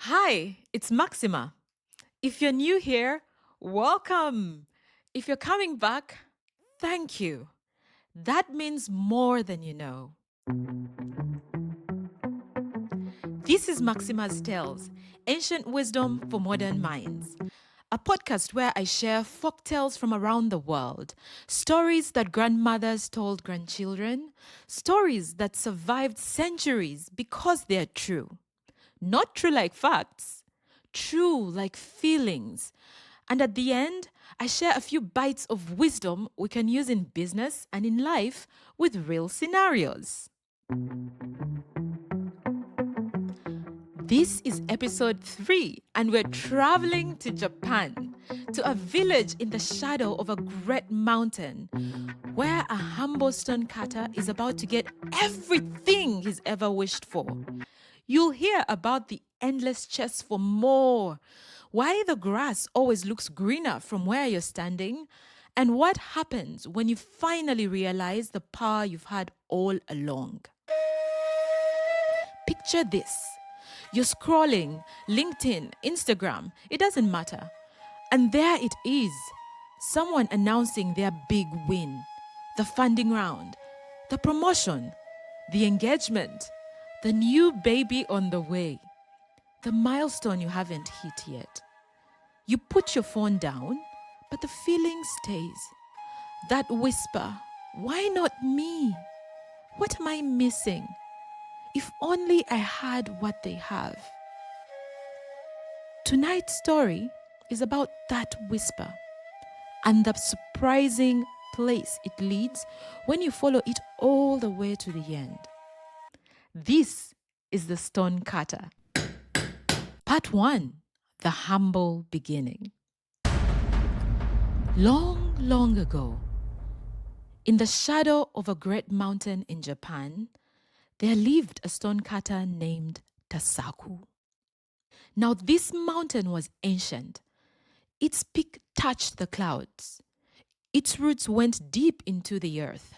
Hi, it's Maxima. If you're new here, welcome. If you're coming back, thank you. That means more than you know. This is Maxima's Tales, Ancient Wisdom for Modern Minds, a podcast where I share folk tales from around the world, stories that grandmothers told grandchildren, stories that survived centuries because they're true. Not true like facts, true like feelings. And at the end, I share a few bites of wisdom we can use in business and in life with real scenarios. This is episode 3, and we're traveling to Japan, to a village in the shadow of a great mountain, where a humble stonecutter is about to get everything he's ever wished for. You'll hear about the endless chest for more, why the grass always looks greener from where you're standing, and what happens when you finally realize the power you've had all along. Picture this. You're scrolling LinkedIn, Instagram, it doesn't matter. And there it is, someone announcing their big win, the funding round, the promotion, the engagement, the new baby on the way, the milestone you haven't hit yet. You put your phone down, but the feeling stays. That whisper, why not me? What am I missing? If only I had what they have. Tonight's story is about that whisper and the surprising place it leads when you follow it all the way to the end. This is the Stonecutter. Part 1, The Humble Beginning. Long, long ago, in the shadow of a great mountain in Japan, there lived a stonecutter named Tasaku. Now, this mountain was ancient. Its peak touched the clouds. Its roots went deep into the earth.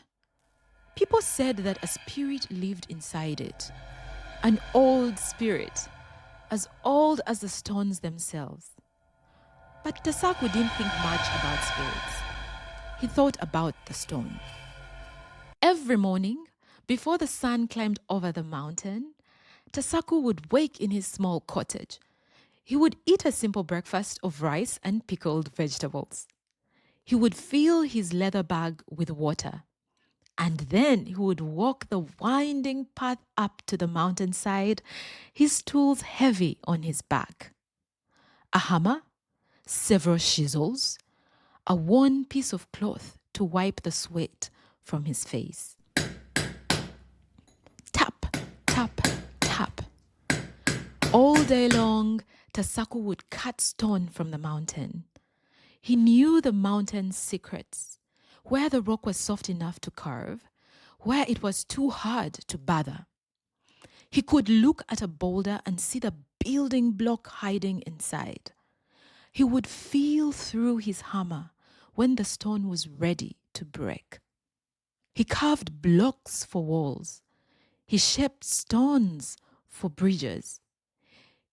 People said that a spirit lived inside it, an old spirit, as old as the stones themselves. But Tasaku didn't think much about spirits. He thought about the stone. Every morning, before the sun climbed over the mountain, Tasaku would wake in his small cottage. He would eat a simple breakfast of rice and pickled vegetables. He would fill his leather bag with water, and then he would walk the winding path up to the mountainside, his tools heavy on his back. A hammer, several chisels, a worn piece of cloth to wipe the sweat from his face. Tap, tap, tap. All day long, Tasaku would cut stone from the mountain. He knew the mountain's secrets, where the rock was soft enough to carve, where it was too hard to bother. He could look at a boulder and see the building block hiding inside. He would feel through his hammer when the stone was ready to break. He carved blocks for walls. He shaped stones for bridges.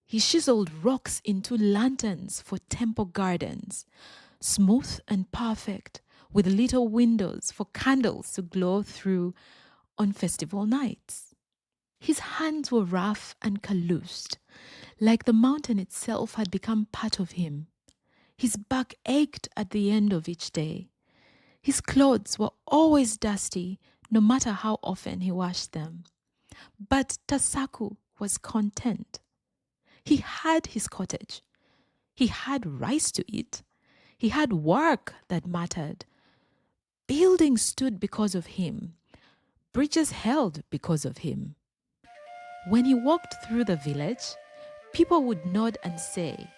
He chiseled rocks into lanterns for temple gardens, smooth and perfect, with little windows for candles to glow through on festival nights. His hands were rough and calloused, like the mountain itself had become part of him. His back ached at the end of each day. His clothes were always dusty, no matter how often he washed them. But Tasaku was content. He had his cottage. He had rice to eat. He had work that mattered. Buildings stood because of him. Bridges held because of him. When he walked through the village, people would nod and say,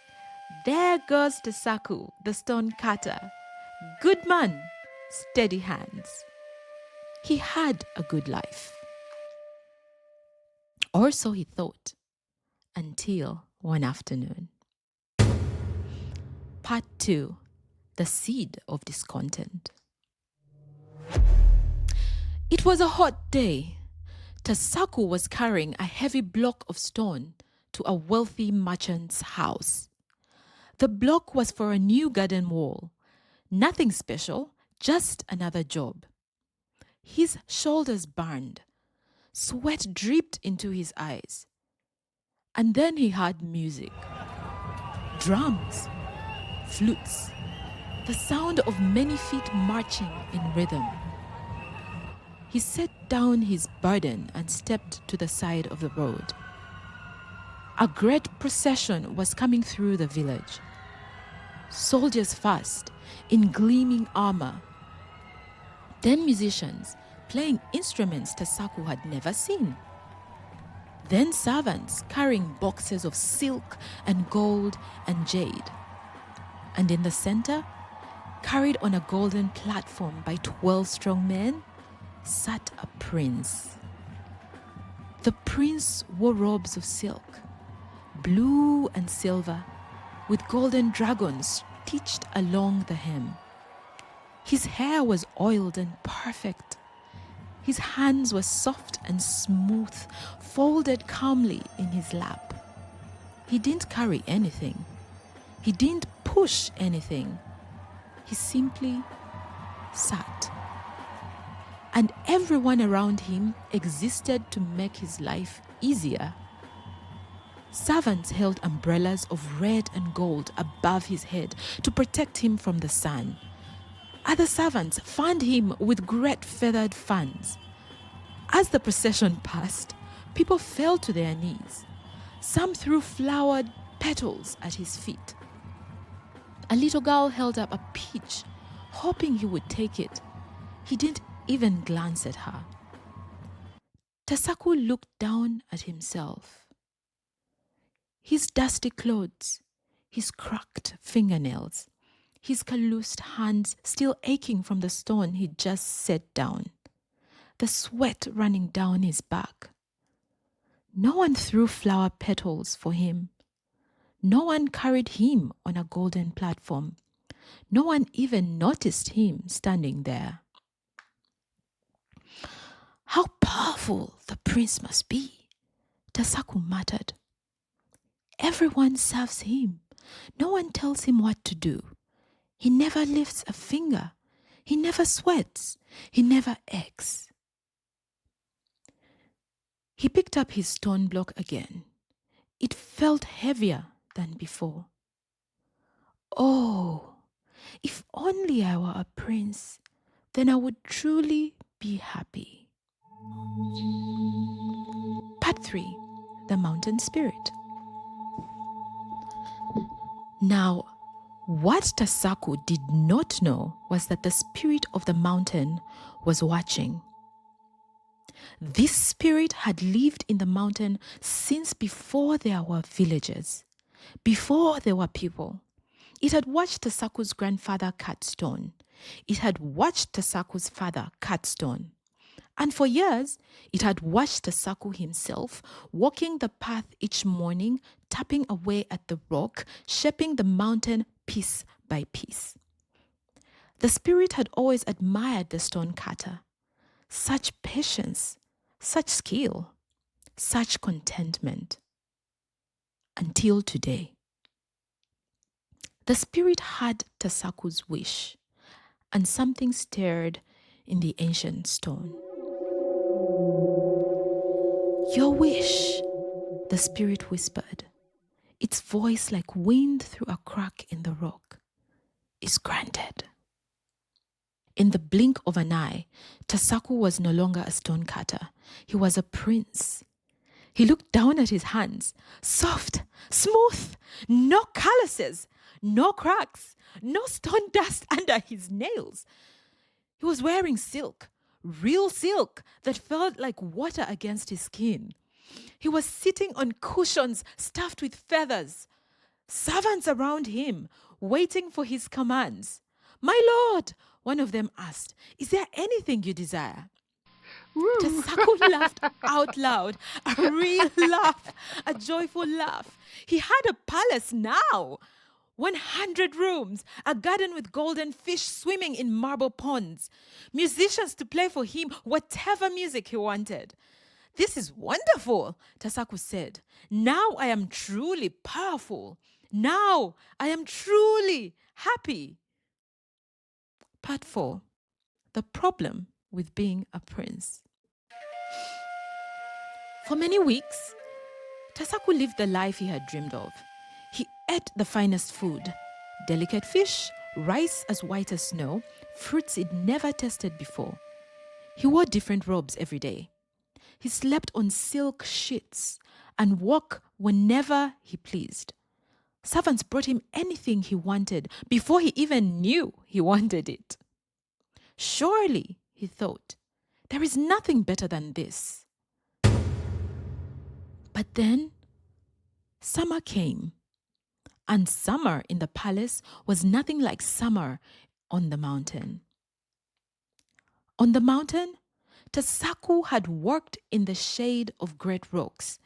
"There goes Tasaku, the stonecutter. Good man, steady hands." He had a good life. Or so he thought, until one afternoon. Part 2, The Seed of Discontent. It was a hot day. Tasaku was carrying a heavy block of stone to a wealthy merchant's house. The block was for a new garden wall. Nothing special, just another job. His shoulders burned. Sweat dripped into his eyes. And then he heard music. Drums, flutes, the sound of many feet marching in rhythm. He set down his burden and stepped to the side of the road. A great procession was coming through the village. Soldiers first, in gleaming armor. Then musicians, playing instruments Tasaku had never seen. Then servants carrying boxes of silk and gold and jade. And in the center, carried on a golden platform by 12 strong men, sat a prince. The prince wore robes of silk, blue and silver, with golden dragons stitched along the hem. His hair was oiled and perfect. His hands were soft and smooth, folded calmly in his lap. He didn't carry anything. He didn't push anything. He simply sat. And everyone around him existed to make his life easier. Servants held umbrellas of red and gold above his head to protect him from the sun. Other servants fanned him with great feathered fans. As the procession passed, people fell to their knees. Some threw flowered petals at his feet. A little girl held up a peach, hoping he would take it. He didn't even glance at her. Tasaku looked down at himself. His dusty clothes, his cracked fingernails, his calloused hands still aching from the stone he'd just set down, the sweat running down his back. No one threw flower petals for him. No one carried him on a golden platform. No one even noticed him standing there. How powerful the prince must be, Tasaku muttered. Everyone serves him. No one tells him what to do. He never lifts a finger. He never sweats. He never aches. He picked up his stone block again. It felt heavier than before. Oh, if only I were a prince, then I would truly be happy. Part 3. The Mountain Spirit. Now, what Tasaku did not know was that the spirit of the mountain was watching. This spirit had lived in the mountain since before there were villages, before there were people. It had watched Tasaku's grandfather cut stone. It had watched Tasaku's father cut stone. And for years, it had watched Tasaku himself walking the path each morning, tapping away at the rock, shaping the mountain piece by piece. The spirit had always admired the stonecutter. Such patience, such skill, such contentment. Until today. The spirit had Tasaku's wish, and something stirred in the ancient stone. Your wish, the spirit whispered, its voice like wind through a crack in the rock, is granted. In the blink of an eye, Tasaku was no longer a stonecutter. He was a prince. He looked down at his hands, soft, smooth, no calluses, no cracks, no stone dust under his nails. He was wearing silk, real silk that felt like water against his skin. He was sitting on cushions stuffed with feathers. Servants around him, waiting for his commands. "My lord," one of them asked, "is there anything you desire?" Tasaku laughed out loud, a real laugh, a joyful laugh. He had a palace now. 100 rooms, a garden with golden fish swimming in marble ponds, musicians to play for him whatever music he wanted. "This is wonderful," Tasaku said. "Now I am truly powerful. Now I am truly happy." Part 4. The problem with being a prince. For many weeks, Tasaku lived the life he had dreamed of. He ate the finest food, delicate fish, rice as white as snow, fruits he'd never tasted before. He wore different robes every day. He slept on silk sheets and walked whenever he pleased. Servants brought him anything he wanted before he even knew he wanted it. Surely, he thought, there is nothing better than this. But then, summer came, and summer in the palace was nothing like summer on the mountain. On the mountain, Tasaku had worked in the shade of great rocks.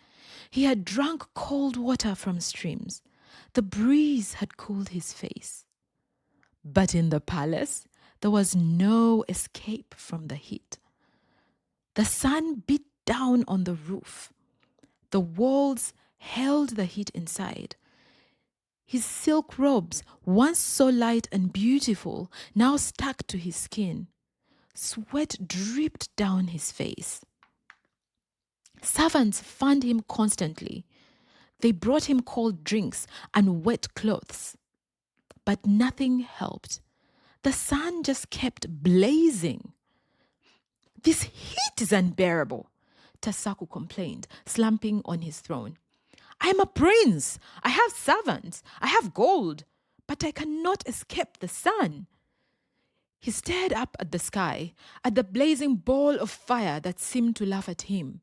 He had drunk cold water from streams. The breeze had cooled his face. But in the palace, there was no escape from the heat. The sun beat down on the roof. The walls held the heat inside. His silk robes, once so light and beautiful, now stuck to his skin. Sweat dripped down his face. Servants fanned him constantly. They brought him cold drinks and wet clothes. But nothing helped. The sun just kept blazing. "This heat is unbearable," Tasaku complained, slumping on his throne. "I am a prince. I have servants. I have gold. But I cannot escape the sun." He stared up at the sky, at the blazing ball of fire that seemed to laugh at him.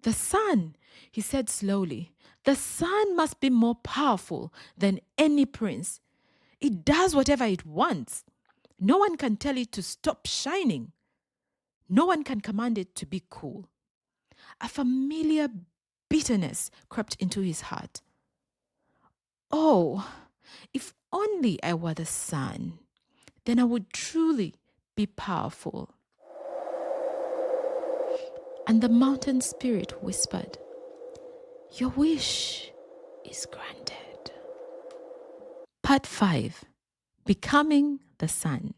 "The sun," he said slowly, "the sun must be more powerful than any prince. It does whatever it wants. No one can tell it to stop shining. No one can command it to be cool." A familiar bitterness crept into his heart. "Oh, if only I were the sun, then I would truly be powerful." And the mountain spirit whispered, "Your wish is granted." Part 5. Becoming the sun.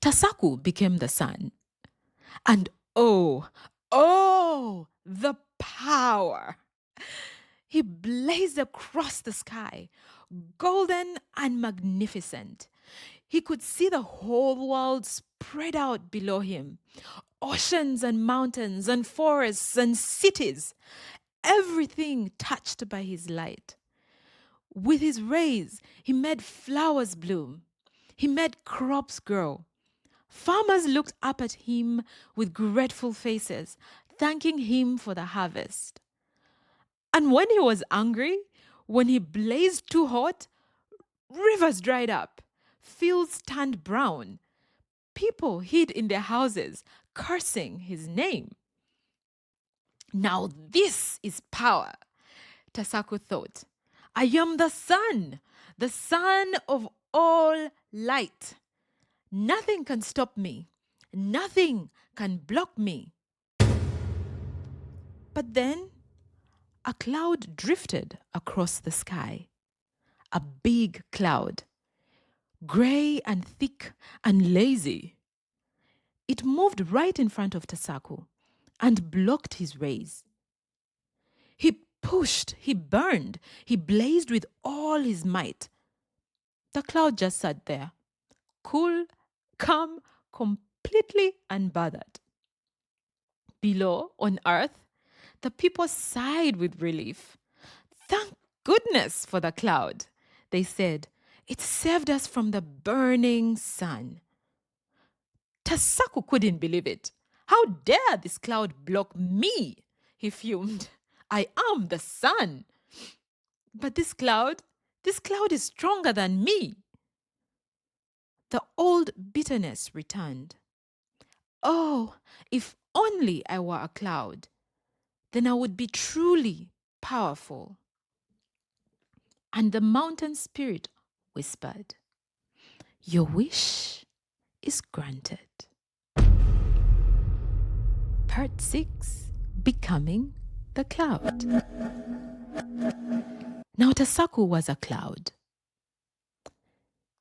Tasaku became the sun. And oh, the power! He blazed across the sky, golden and magnificent. He could see the whole world spread out below him. Oceans and mountains and forests and cities. Everything touched by his light. With his rays, he made flowers bloom. He made crops grow. Farmers looked up at him with grateful faces, thanking him for the harvest. And when he was angry, when he blazed too hot, rivers dried up, fields turned brown. People hid in their houses, cursing his name. "Now this is power," Tasaku thought. "I am the sun of all light. Nothing can stop me. Nothing can block me." But then a cloud drifted across the sky. A big cloud, gray and thick and lazy. It moved right in front of Tasaku and blocked his rays. He pushed, he burned, he blazed with all his might. The cloud just sat there, cool, calm, completely unbothered. Below, on earth, the people sighed with relief. "Thank goodness for the cloud," they said. "It saved us from the burning sun." Tasaku couldn't believe it. "How dare this cloud block me?" he fumed. "I am the sun. But this cloud is stronger than me." The old bitterness returned. "Oh, if only I were a cloud, then I would be truly powerful." And the mountain spirit whispered, "Your wish is granted." Part 6, Becoming the Cloud. Now Tasaku was a cloud.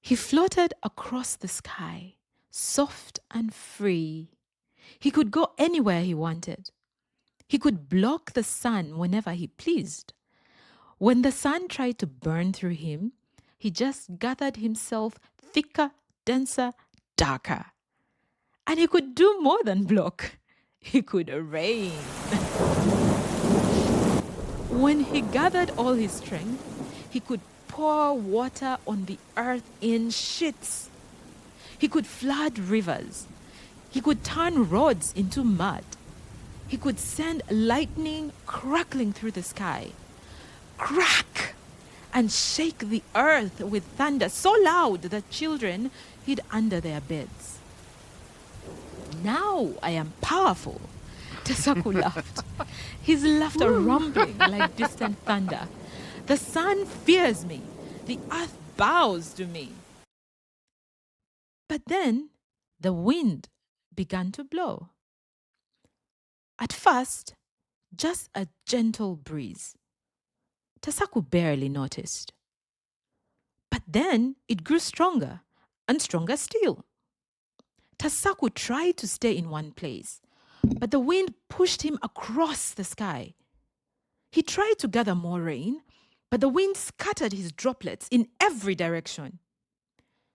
He floated across the sky, soft and free. He could go anywhere he wanted. He could block the sun whenever he pleased. When the sun tried to burn through him, he just gathered himself thicker, denser, darker. And he could do more than block. He could rain. When he gathered all his strength, he could pour water on the earth in sheets. He could flood rivers. He could turn roads into mud. He could send lightning crackling through the sky. Crack! And shake the earth with thunder so loud that children hid under their beds. Now I am powerful, Tasaku laughed, his laughter rumbling like distant thunder. The sun fears me. The earth bows to me. But then the wind began to blow. At first, just a gentle breeze. Tasaku barely noticed. But then it grew stronger and stronger still. Tasaku tried to stay in one place, but the wind pushed him across the sky. He tried to gather more rain, but the wind scattered his droplets in every direction.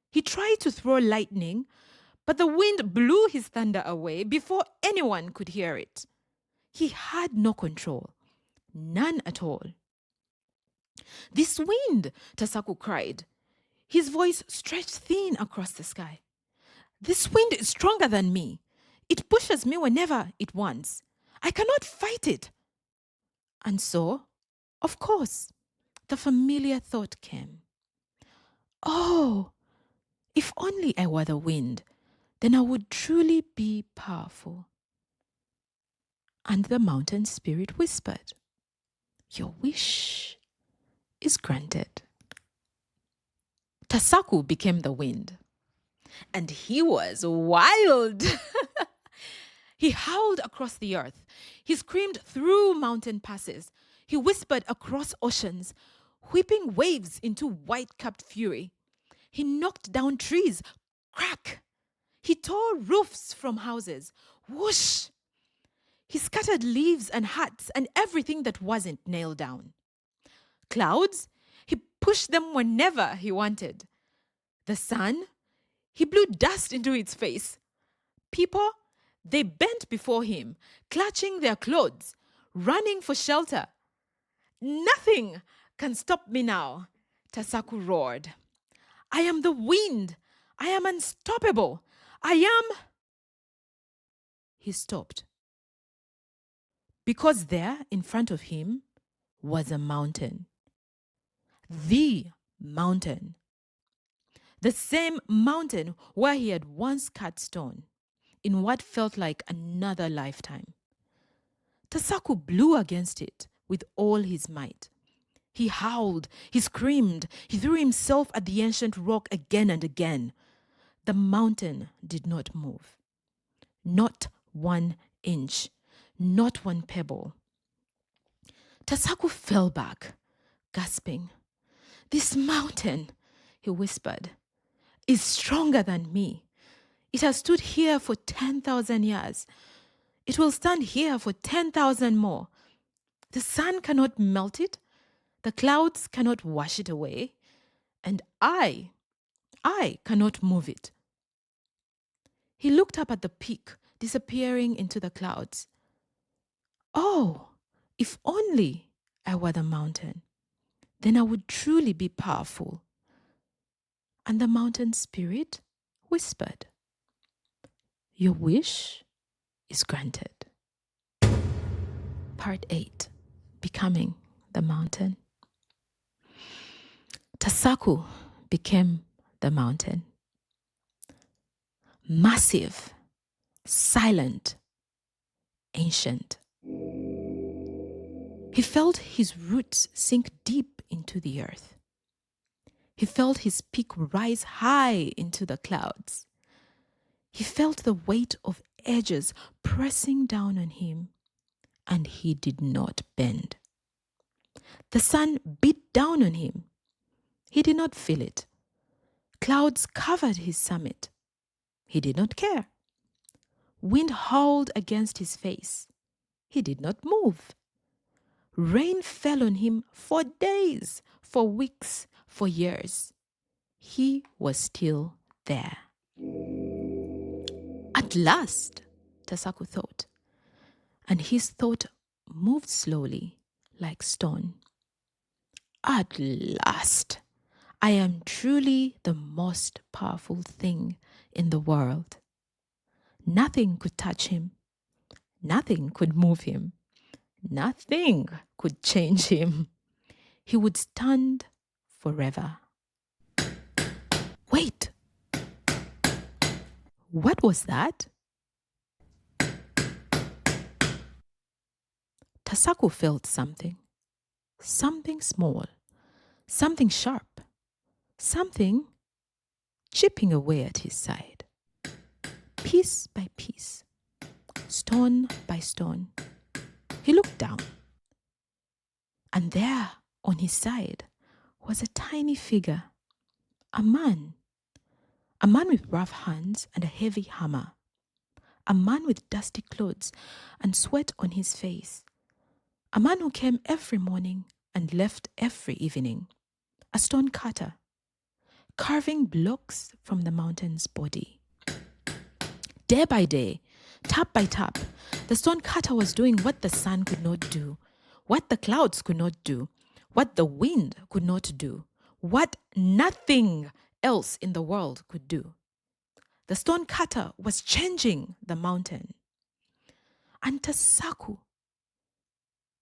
He tried to throw lightning, but the wind blew his thunder away before anyone could hear it. He had no control, none at all. "This wind," Tasaku cried. His voice stretched thin across the sky. "This wind is stronger than me. It pushes me whenever it wants. I cannot fight it." And so, of course, the familiar thought came. "Oh, if only I were the wind, then I would truly be powerful." And the mountain spirit whispered, "Your wish is granted." Tasaku became the wind. And he was wild. He howled across the earth. He screamed through mountain passes. He whispered across oceans, whipping waves into white-capped fury. He knocked down trees. Crack! He tore roofs from houses. Whoosh! He scattered leaves and hats and everything that wasn't nailed down. Clouds, he pushed them whenever he wanted. The sun, he blew dust into its face. People, they bent before him, clutching their clothes, running for shelter. "Nothing can stop me now," Tasaku roared. "I am the wind. I am unstoppable. I am..." He stopped. Because there, in front of him, was a mountain. The mountain. The same mountain where he had once cut stone, in what felt like another lifetime. Tasaku blew against it with all his might. He howled, he screamed, he threw himself at the ancient rock again and again. The mountain did not move. Not 1 inch, not one pebble. Tasaku fell back, gasping. "This mountain," he whispered, "is stronger than me. It has stood here for 10,000 years. It will stand here for 10,000 more. The sun cannot melt it. The clouds cannot wash it away. And I cannot move it." He looked up at the peak, disappearing into the clouds. "Oh, if only I were the mountain, then I would truly be powerful." And the mountain spirit whispered, "Your wish is granted." Part 8, Becoming the Mountain. Tasaku became the mountain. Massive, silent, ancient. He felt his roots sink deep into the earth. He felt his peak rise high into the clouds. He felt the weight of edges pressing down on him, and he did not bend. The sun beat down on him. He did not feel it. Clouds covered his summit. He did not care. Wind howled against his face. He did not move. Rain fell on him for days, for weeks, for years. He was still there. At last, Tasaku thought, and his thought moved slowly like stone. At last, I am truly the most powerful thing in the world. Nothing could touch him. Nothing could move him. Nothing could change him. He would stand forever. Wait! What was that? Tasaku felt something. Something small. Something sharp. Something chipping away at his side. Piece by piece. Stone by stone. He looked down. And there, on his side, was a tiny figure. A man. A man with rough hands and a heavy hammer. A man with dusty clothes and sweat on his face. A man who came every morning and left every evening. A stonecutter, carving blocks from the mountain's body. Day by day, tap by tap, the stonecutter was doing what the sun could not do, what the clouds could not do, what the wind could not do, what nothing else in the world could do. The stonecutter was changing the mountain. And Tasaku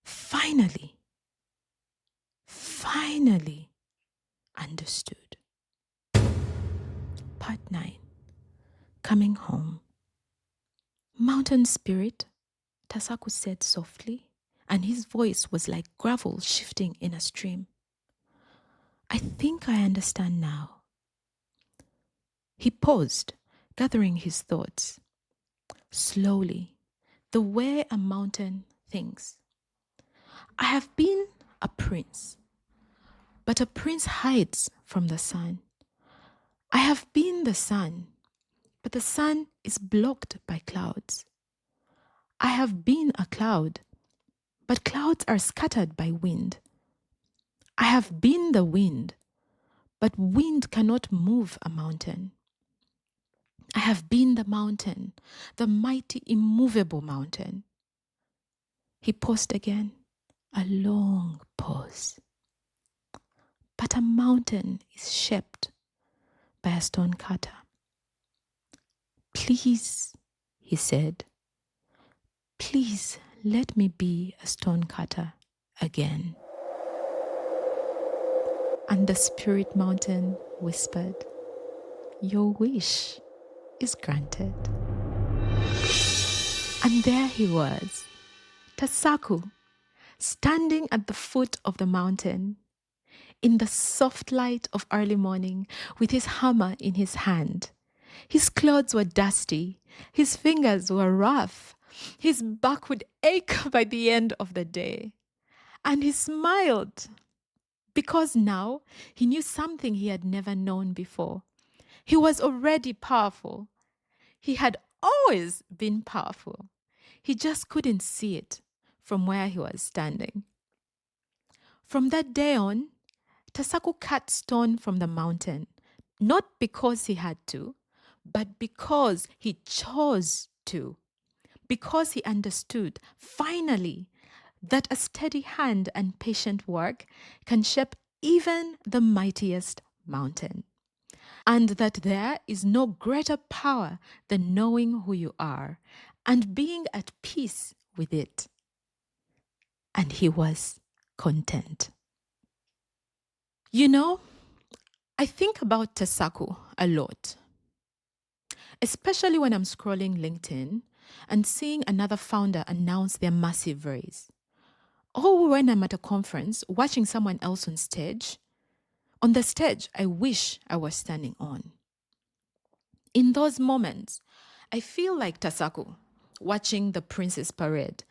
finally understood. Part 9. Coming home. Mountain spirit, Tasaku said softly, and his voice was like gravel shifting in a stream. I think I understand now. He paused, gathering his thoughts. Slowly, the way a mountain thinks. I have been a prince, but a prince hides from the sun. I have been the sun, but the sun is blocked by clouds. I have been a cloud, but clouds are scattered by wind. I have been the wind, but wind cannot move a mountain. I have been the mountain, the mighty immovable mountain. He paused again, a long pause. But a mountain is shaped by a stonecutter. Please, he said, please let me be a stonecutter again. And the spirit mountain whispered, your wish is granted. And there he was, Tasaku, standing at the foot of the mountain, in the soft light of early morning, with his hammer in his hand. His clothes were dusty, his fingers were rough, his back would ache by the end of the day. And he smiled, because now he knew something he had never known before. He was already powerful. He had always been powerful. He just couldn't see it from where he was standing. From that day on, Tasaku cut stone from the mountain, not because he had to, but because he chose to. Because he understood, finally, that a steady hand and patient work can shape even the mightiest mountain. And that there is no greater power than knowing who you are and being at peace with it. And he was content. You know, I think about Tasaku a lot, especially when I'm scrolling LinkedIn and seeing another founder announce their massive raise. Or when I'm at a conference watching someone else on stage. On the stage I wish I was standing on. In those moments, I feel like Tasaku, watching the princess parade.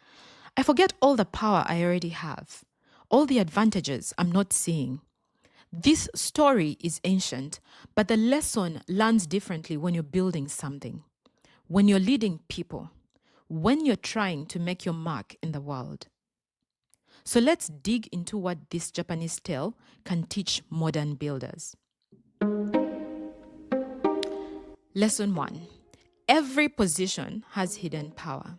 I forget all the power I already have, all the advantages I'm not seeing. This story is ancient, but the lesson lands differently when you're building something, when you're leading people, when you're trying to make your mark in the world. So let's dig into what this Japanese tale can teach modern builders. Lesson 1. Every position has hidden power.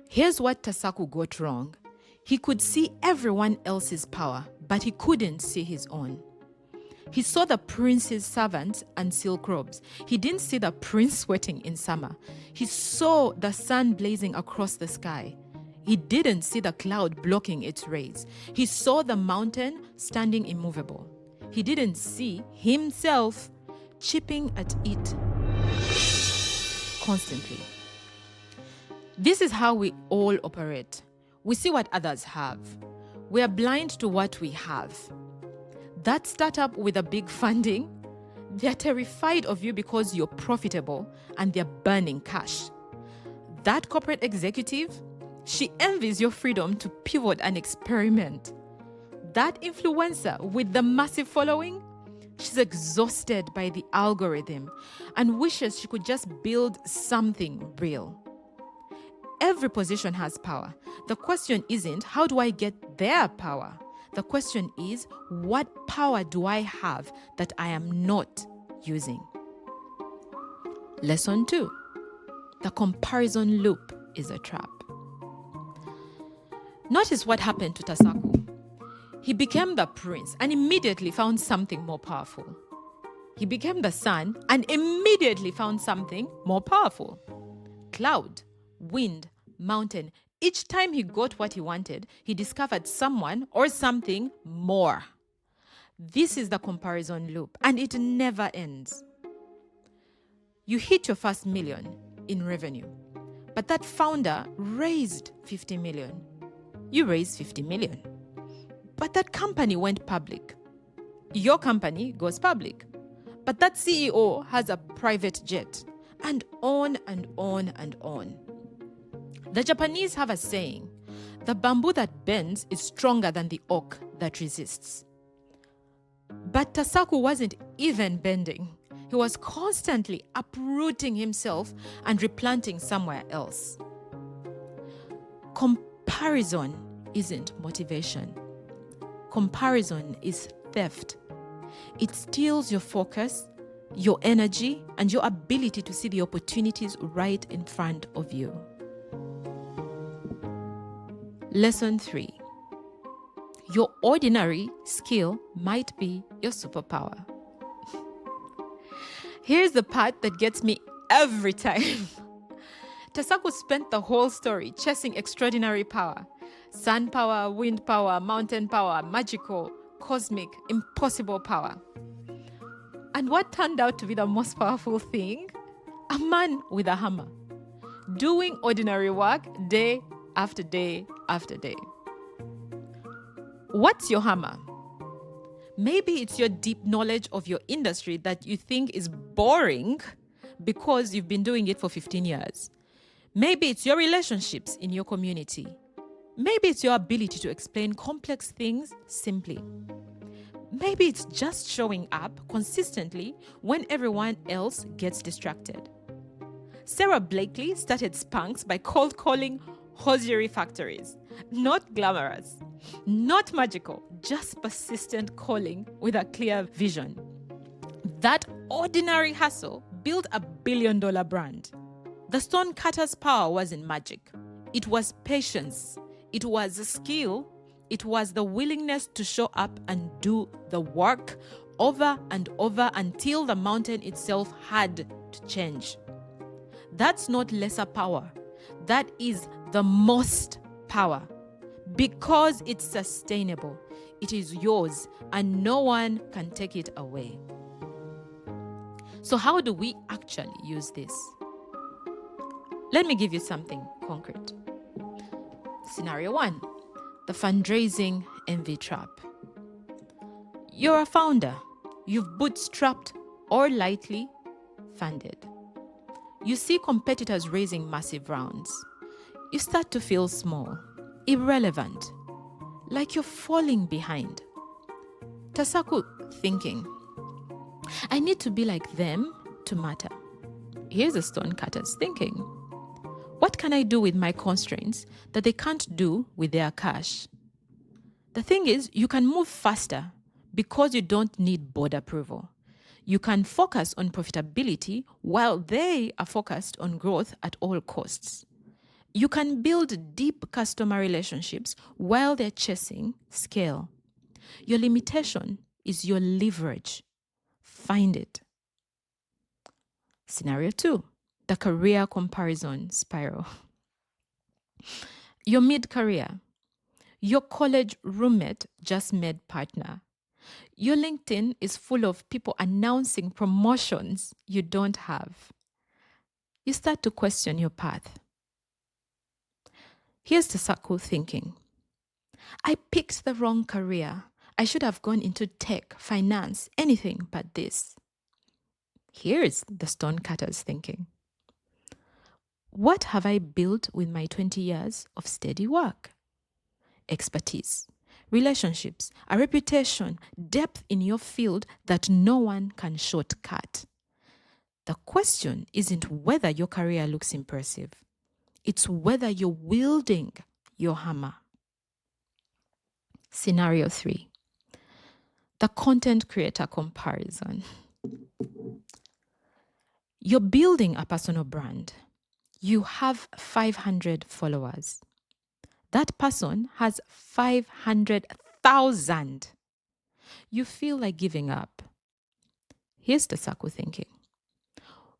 Here's what Tasaku got wrong. He could see everyone else's power, but he couldn't see his own. He saw the prince's servants and silk robes. He didn't see the prince sweating in summer. He saw the sun blazing across the sky. He didn't see the cloud blocking its rays. He saw the mountain standing immovable. He didn't see himself chipping at it constantly. This is how we all operate. We see what others have. We are blind to what we have. That startup with a big funding, they're terrified of you because you're profitable and they're burning cash. That corporate executive, she envies your freedom to pivot and experiment. That influencer with the massive following, she's exhausted by the algorithm and wishes she could just build something real. Every position has power. The question isn't, how do I get their power? The question is, what power do I have that I am not using? Lesson 2. The comparison loop is a trap. Notice what happened to Tasaku. He became the prince and immediately found something more powerful. He became the sun and immediately found something more powerful. Cloud, wind, mountain. Each time he got what he wanted, he discovered someone or something more. This is the comparison loop, and it never ends. You hit your first million in revenue, but that founder raised 50 million. You raised 50 million. But that company went public. Your company goes public. But that CEO has a private jet. And on and on and on. The Japanese have a saying, the bamboo that bends is stronger than the oak that resists. But Tasaku wasn't even bending. He was constantly uprooting himself and replanting somewhere else. Comparison isn't motivation. Comparison is theft. It steals your focus, your energy, and your ability to see the opportunities right in front of you. Lesson 3. Your ordinary skill might be your superpower. Here's the part that gets me every time. Tasaku spent the whole story chasing extraordinary power. Sun power, wind power, mountain power, magical, cosmic, impossible power. And what turned out to be the most powerful thing? A man with a hammer, doing ordinary work day after day after day. What's your hammer? Maybe it's your deep knowledge of your industry that you think is boring because you've been doing it for 15 years. Maybe it's your relationships in your community. Maybe it's your ability to explain complex things simply. Maybe it's just showing up consistently when everyone else gets distracted. Sarah Blakely started Spanx by cold calling hosiery factories. Not glamorous, not magical, just persistent calling with a clear vision. That ordinary hustle built a billion-dollar brand. The Stonecutter's power wasn't magic. It was patience. It was a skill. It was the willingness to show up and do the work over and over until the mountain itself had to change. That's not lesser power. That is the most power. Because it's sustainable. It is yours and no one can take it away. So how do we actually use this? Let me give you something concrete. Scenario 1, the fundraising envy trap. You're a founder. You've bootstrapped or lightly funded. You see competitors raising massive rounds. You start to feel small, irrelevant, like you're falling behind. Tasaku thinking, I need to be like them to matter. Here's the Stonecutter's thinking. What can I do with my constraints that they can't do with their cash? The thing is, you can move faster because you don't need board approval. You can focus on profitability while they are focused on growth at all costs. You can build deep customer relationships while they're chasing scale. Your limitation is your leverage. Find it. Scenario 2, the career comparison spiral. You're mid-career. Your college roommate just made partner. Your LinkedIn is full of people announcing promotions you don't have. You start to question your path. Here's the Tasaku thinking. I picked the wrong career. I should have gone into tech, finance, anything but this. Here's the Stonecutter's thinking. What have I built with my 20 years of steady work? Expertise, relationships, a reputation, depth in your field that no one can shortcut. The question isn't whether your career looks impressive. It's whether you're wielding your hammer. Scenario 3, the content creator comparison. You're building a personal brand. You have 500 followers. That person has 500,000. You feel like giving up. Here's the Tasaku thinking.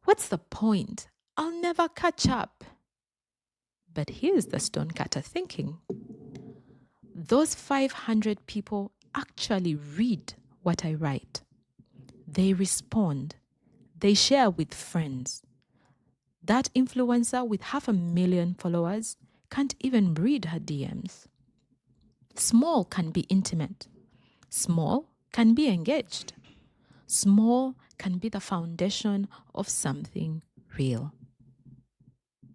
What's the point? I'll never catch up. But here's the Stonecutter thinking. Those 500 people actually read what I write. They respond. They share with friends. That influencer with 500,000 followers can't even read her DMs. Small can be intimate. Small can be engaged. Small can be the foundation of something real.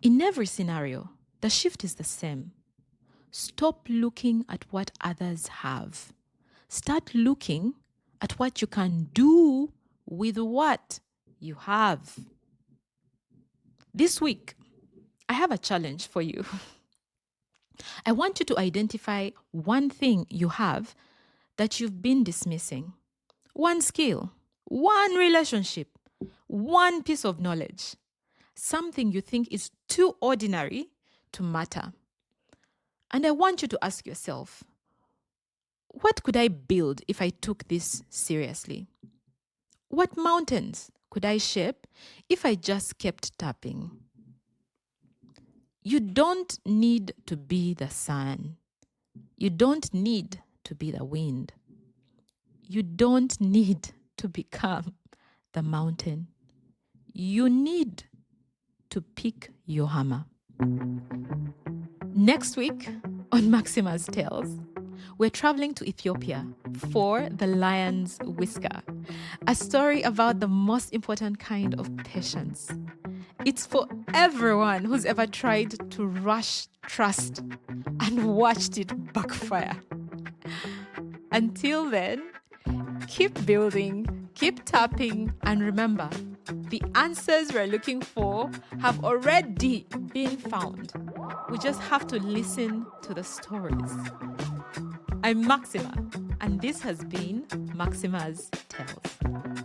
In every scenario, the shift is the same. Stop looking at what others have. Start looking at what you can do with what you have. This week, I have a challenge for you. I want you to identify one thing you have that you've been dismissing. One skill, one relationship, one piece of knowledge. Something you think is too ordinary to matter. And I want you to ask yourself, what could I build if I took this seriously? What mountains could I shape if I just kept tapping? You don't need to be the sun. You don't need to be the wind. You don't need to become the mountain. You need to pick your hammer. Next week on Maxima's Tales, we're traveling to Ethiopia for the lion's whisker, a story about the most important kind of patience. It's for everyone who's ever tried to rush trust and watched it backfire. Until then, keep building, keep tapping, and remember, the answers we're looking for have already been found. We just have to listen to the stories. I'm Maxima, and this has been Maxima's Tales.